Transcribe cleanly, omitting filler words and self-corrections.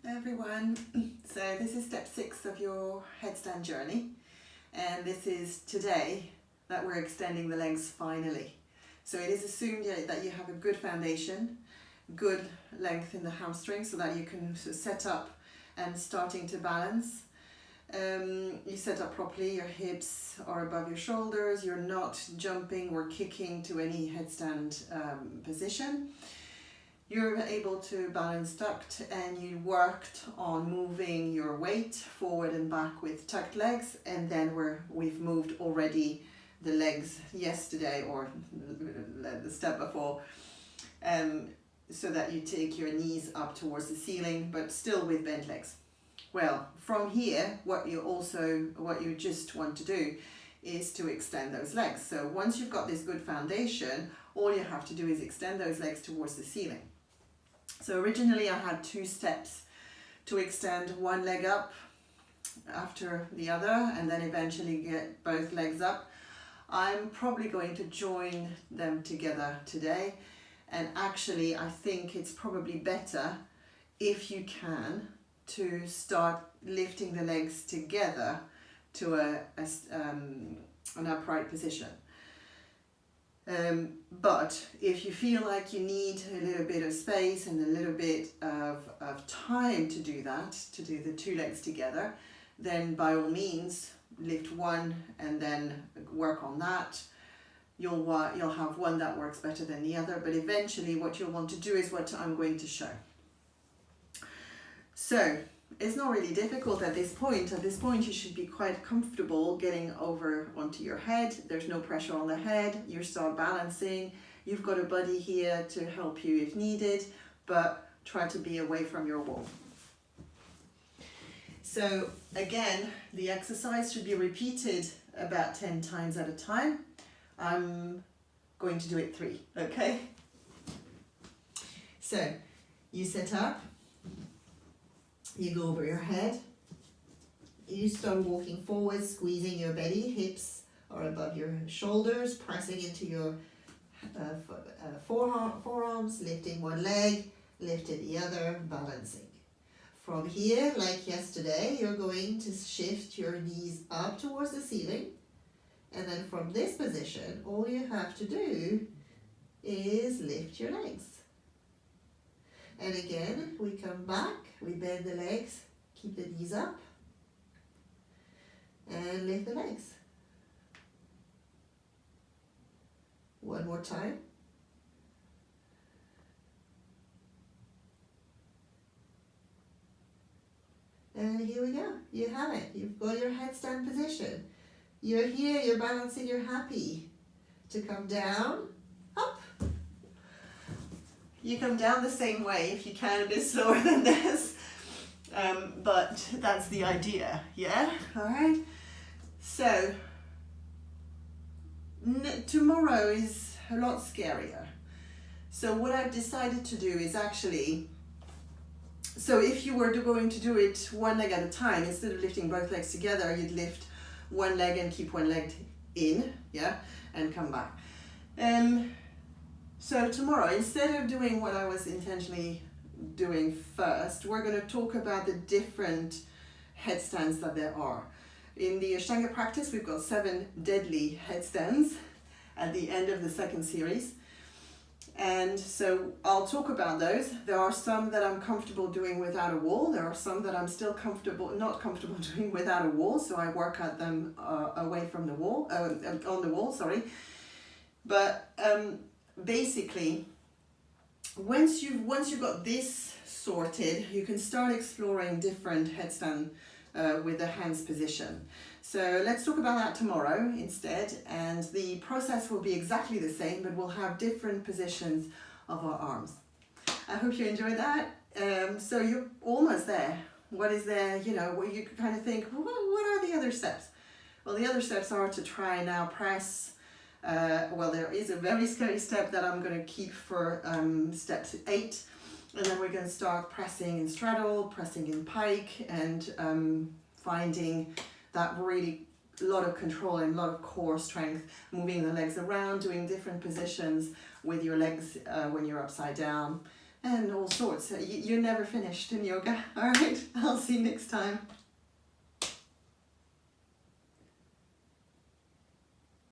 Everyone. So this is step 6 of your headstand journey, and this is today that we're extending the legs finally. So it is assumed that you have a good foundation, good length in the hamstring so that you can set up and starting to balance. You set up properly, your hips are above your shoulders, you're not jumping or kicking to any headstand position. You're able to balance tucked, and you worked on moving your weight forward and back with tucked legs, and then we've moved already the legs yesterday or the step before, so that you take your knees up towards the ceiling but still with bent legs. Well, from here what you just want to do is to extend those legs. So once you've got this good foundation, all you have to do is extend those legs towards the ceiling. So originally I had 2 steps to extend one leg up after the other and then eventually get both legs up. I'm probably going to join them together today, and actually I think it's probably better if you can to start lifting the legs together to an upright position. But if you feel like you need a little bit of space and a little bit of time to do that, to do the 2 legs together, then by all means lift one and then work on that. You'll have one that works better than the other, but eventually what you'll want to do is what I'm going to show. So it's not really difficult at this point. At this point you should be quite comfortable getting over onto your head. There's no pressure on the head. You start balancing. You've got a buddy here to help you if needed, but try to be away from your wall. So again, the exercise should be repeated about 10 times at a time. I'm going to do it 3, okay? So you set up. You go over your head, you start walking forward, squeezing your belly, hips are above your shoulders, pressing into your forearms, lifting one leg, lifting the other, balancing. From here, like yesterday, you're going to shift your knees up towards the ceiling, and then from this position, all you have to do is lift your legs. And again, we come back, we bend the legs, keep the knees up, and lift the legs. One more time. And here we go. You have it. You've got your headstand position. You're here, you're balancing, you're happy to come down, up. You come down the same way if you can, a bit slower than this, but that's the idea, yeah? All right. So tomorrow is a lot scarier. So what I've decided to do is actually, so if you were going to do it one leg at a time, instead of lifting both legs together, you'd lift one leg and keep one leg in, yeah, and come back. So tomorrow, instead of doing what I was intentionally doing first, we're going to talk about the different headstands that there are. In the Ashtanga practice, we've got 7 deadly headstands at the end of the 2nd series. And so I'll talk about those. There are some that I'm comfortable doing without a wall. There are some that I'm still not comfortable doing without a wall. So I work at them away from the wall, on the wall, sorry. But basically, once you've got this sorted, you can start exploring different headstand with the hands position. So let's talk about that tomorrow instead, and the process will be exactly the same, but we'll have different positions of our arms. I hope you enjoyed that. So you're almost there. What is there, what you kind of think, well, what are the other steps? Well, the other steps are to try now press. Well, there is a very scary step that I'm going to keep for step 8, and then we're going to start pressing in straddle, pressing in pike, and finding that really a lot of control and a lot of core strength, moving the legs around, doing different positions with your legs when you're upside down, and all sorts. You're never finished in yoga. All right, I'll see you next time.